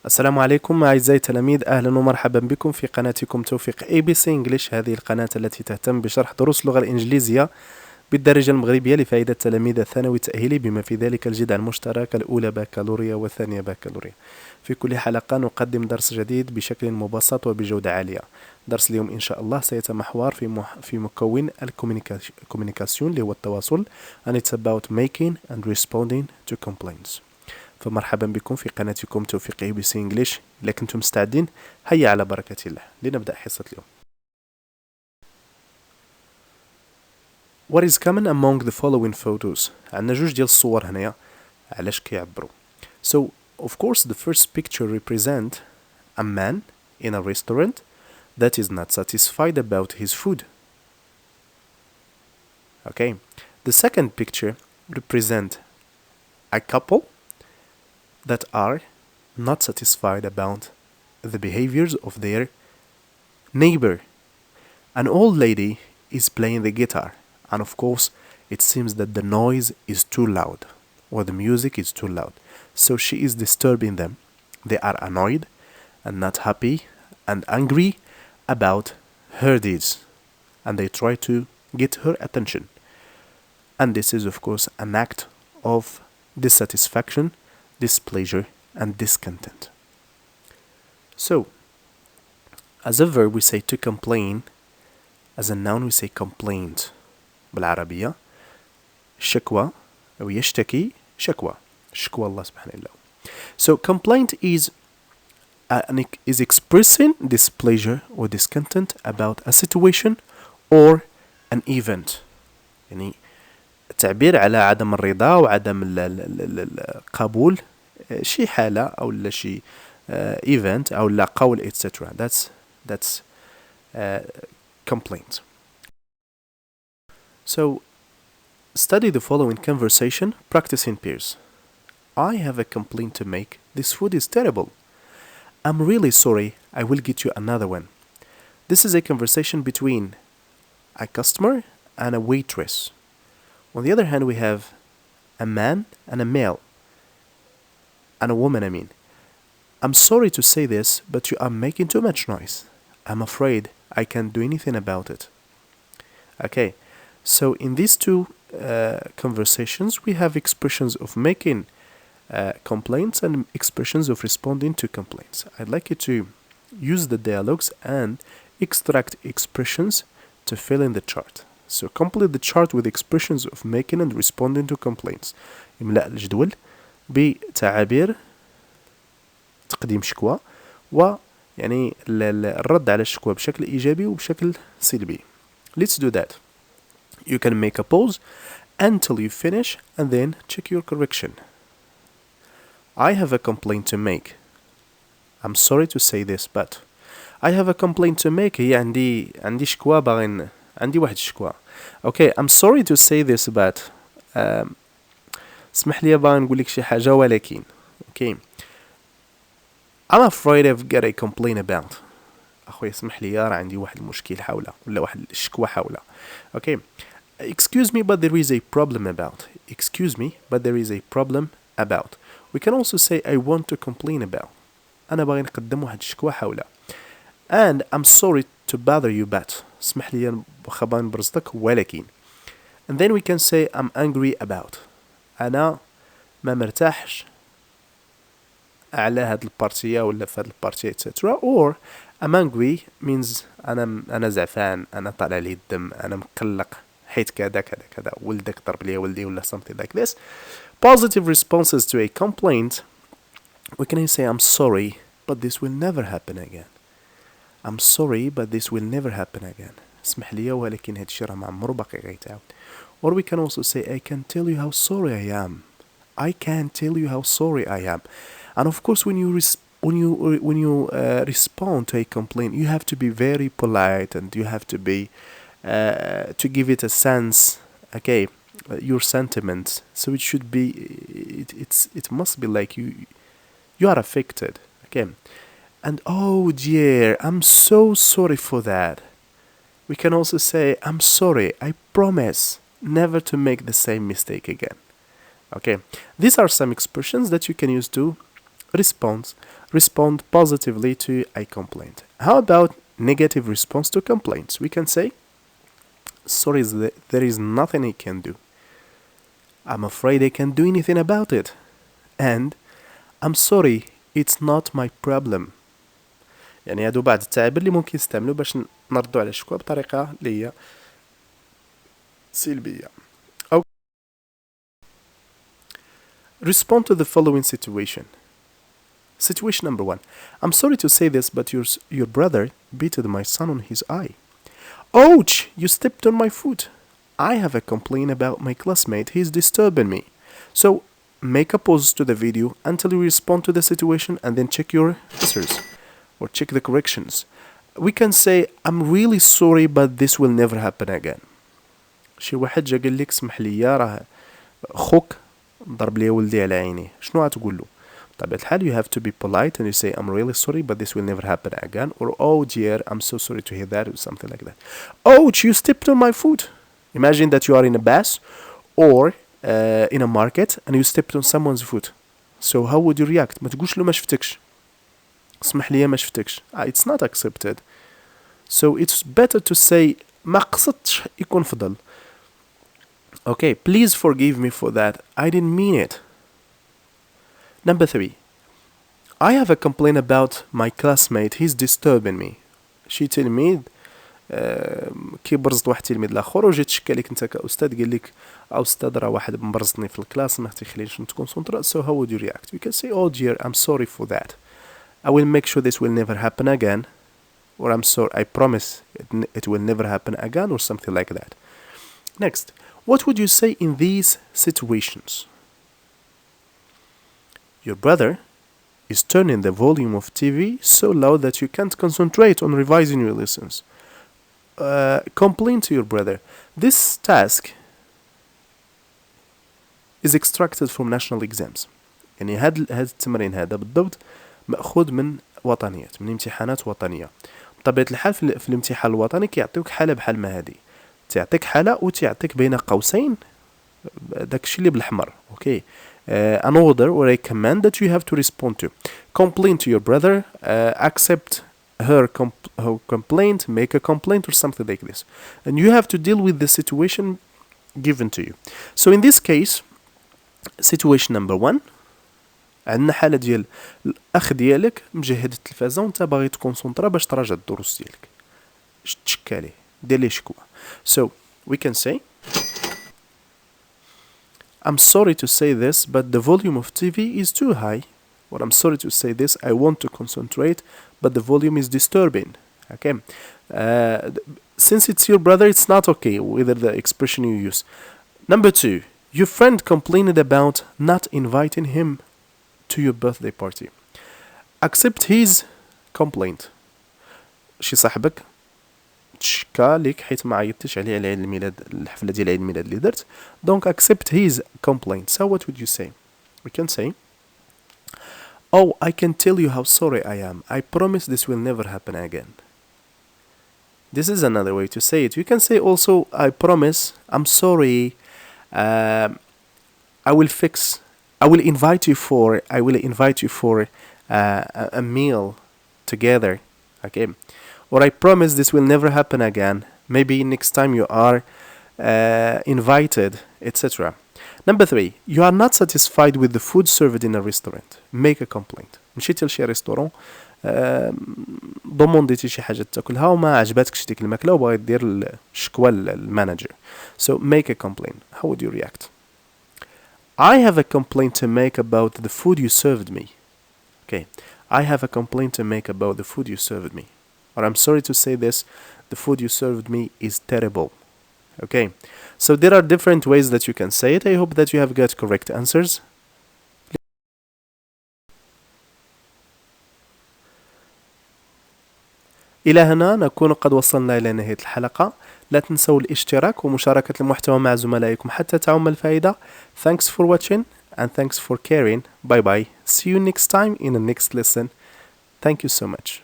السلام عليكم أعزائي التلاميذ، أهلا ومرحبا بكم في قناتكم توفيق ABC English. هذه القناة التي تهتم بشرح دروس اللغة الإنجليزية بالدارجة المغربية لفائدة تلاميذ الثانوي التأهيلي بما في ذلك الجدع المشترك الأولى باكالوريا والثانية باكالوريا. في كل حلقة نقدم درس جديد بشكل مبسط وبجودة عالية. درس اليوم إن شاء الله سيتمحور في مكون الكوميونيكاسيون اللي هو التواصل and it's about making and responding to complaints. فمرحبا بكم في قناتكم توفيق ABC English. إذا كنتم مستعدين هيا على بركة الله لنبدأ حصة اليوم. What is common among the following photos؟ عندنا جوج ديال الصور هنايا علاش كيعبروا. So of course the first picture represent a man in a restaurant that is not satisfied about his food. Okay. The second picture represent a couple that are not satisfied about the behaviors of their neighbor. An old lady is playing the guitar, and of course it seems that the noise is too loud or the music is too loud, so she is disturbing them. They are annoyed and not happy and angry about her deeds, and they try to get her attention, and this is of course an act of dissatisfaction, displeasure and discontent. So as a verb we say to complain, as a noun we say complaint. بالعربية شكوى أو يشتكي شكوى الله سبحانه الله. So complaint is expressing displeasure or discontent about a situation or an event. يعني التعبير على عدم الرضا وعدم القبول شي حالة أو شي event أو لا قول etc. That's complaint. So study the following conversation, practice in pairs. I have a complaint to make. This food is terrible. I'm really sorry. I will get you another one. This is a conversation between a customer and a waitress. On the other hand, we have a man and a male. And a woman, I mean. I'm sorry to say this, but you are making too much noise. I'm afraid I can't do anything about it. Okay, so in these two conversations, we have expressions of making complaints and expressions of responding to complaints. I'd like you to use the dialogues and extract expressions to fill in the chart. So complete the chart with expressions of making and responding to complaints. املأ الجدول بتعابير تقديم شكوى ويعني الرد على الشكوى بشكل إيجابي وبشكل سلبي. Let's do that. You can make a pause until you finish and then check your correction. I have a complaint to make. I'm sorry to say this, but I have a complaint to make. هي عندي شكوى عندي واحد الشكوى. Okay, I'm sorry to say this, but اسمح لي باغي نقول لك شي حاجة ولكن. Okay. I'm afraid I've got a complaint about. أخوي اسمح لي راه عندي واحد المشكل حوله ولا واحد الشكوى حوله. Okay. Excuse me, but there is a problem about. Excuse me, but there is a problem about. We can also say I want to complain about. أنا باغي نقدم واحد الشكوى حوله. And I'm sorry to bother you, but. اسمح لي واخا باغي نبرزطك ولكن. And then we can say I'm angry about. أنا ما مرتاحش على هاد البارتية ولا في هاد البارتية etc. Or I'm angry means أنا زعفان، أنا طالع لي الدم، أنا مقلق حيت كذا كذا كذا، ولدك ضرب لي ولدي ولا something like this. Positive responses to a complaint, we can say I'm sorry but this will never happen again. I'm sorry but this will never happen again. اسمح لي ولكن هاد الشي راه ما عمرو باقي غيتعاود. Or we can also say I can tell you how sorry I am. I can tell you how sorry I am. And of course when you respond to a complaint, you have to be very polite and you have to be to give it a sense, okay, your sentiments. So it should be it must be like you are affected, okay. And oh dear, I'm so sorry for that. We can also say I'm sorry, I promise never to make the same mistake again. Okay, these are some expressions that you can use to respond positively to a complaint. How about negative response to complaints? We can say, sorry, there is nothing I can do. I'm afraid I can't do anything about it. And I'm sorry, it's not my problem. يعني هادو بعض التعابير اللي ممكن نستعملو باش نردو على الشكوى بطريقة اللي هي سلبية. أو respond to the following situation. Situation number 1. I'm sorry to say this, but your brother beat my son on his eye. Ouch! You stepped on my foot. I have a complaint about my classmate. He's disturbing me. So make a pause to the video until you respond to the situation and then check your answers or check the corrections. We can say, I'm really sorry, but this will never happen again. شي واحد جا قال لك سمح لي راه خوك ضرب لي ولدي على عيني، شنو غتقول له؟ بطبيعة الحال you have to be polite and you say I'm really sorry but this will never happen again, or oh dear I'm so sorry to hear that, or something like that. Ouch, you stepped on my foot. Imagine that you are in a bus or in a market and you stepped on someone's foot. So how would you react? ما تقولش له ما شفتكش، اسمح لي ما شفتكش. It's not accepted. So it's better to say ما قصدتش يكون فضل. Okay, please forgive me for that. I didn't mean it. Number 3. I have a complaint about my classmate. He's disturbing me. شي تلميذ كي برزت واحد التلميذ الاخر وجيت تشكى لك انت كاستاذ قال لك استاذ راه واحد مبرزطني في الكلاس ما تيخلينيش نتكونسونطرا. So how would you react? You can say, oh dear, I'm sorry for that. I will make sure this will never happen again, or I'm sorry, I promise it will never happen again, or something like that. Next, what would you say in these situations? Your brother is turning the volume of TV so loud that you can't concentrate on revising your lessons. Complain to your brother. This task is extracted from national exams. يعني هاد التمرين هذا بالضبط مأخوذ من وطنيات، من امتحانات وطنية. بطبيعة الحال في الامتحان الوطني كيعطيوك حالة بحال ما هذه، تعطيك حالة وتعطيك بين قوسين داكشي اللي بالأحمر. Okay. An order or a command that you have to respond to. Complain to your brother, accept her complaint, make a complaint, or something like this. And you have to deal with the situation given to you. So in this case, situation number 1, عندنا حالة ديال الأخ ديالك مجهد التلفازة وانت باغي تكونسونطرا باش تراجع الدروس ديالك، تشكى ليه، دير ليه شكوى. So we can say, I'm sorry to say this, but the volume of TV is too high. Or I'm sorry to say this, I want to concentrate, but the volume is disturbing. Okay. Since it's your brother, it's not okay whether the expression you use. Number 2, your friend complained about not inviting him to your birthday party. Accept his complaint. شي صاحبك تشكى لك حيت ما عيطتش عليه على عيد الميلاد، الحفلة ديال عيد الميلاد اللي درت. Donc accept his complaint. So what would you say? We can say, oh, I can tell you how sorry I am. I promise this will never happen again. This is another way to say it. You can say also, I promise, I'm sorry, I will invite you for a meal together. Okay. Or I promise this will never happen again. Maybe next time you are invited, etc. Number 3, you are not satisfied with the food served in a restaurant. Make a complaint. مشيتي لشي ريستورون ضمنديتي شي حاجة تاكلها وما عجبتكش ديك الماكلة وبغيت دير الشكوى للمانجر. So make a complaint. How would you react? I have a complaint to make about the food you served me. Okay. I have a complaint to make about the food you served me. Or I'm sorry to say this, the food you served me is terrible. Okay, so there are different ways that you can say it. I hope that you have got correct answers. إلى هنا نكون قد وصلنا إلى نهاية الحلقة. لا تنسوا الاشتراك ومشاركة المحتوى مع زملائكم حتى تعم الفائدة. Thanks for watching and thanks for caring. Bye bye. See you next time in the next lesson. Thank you so much.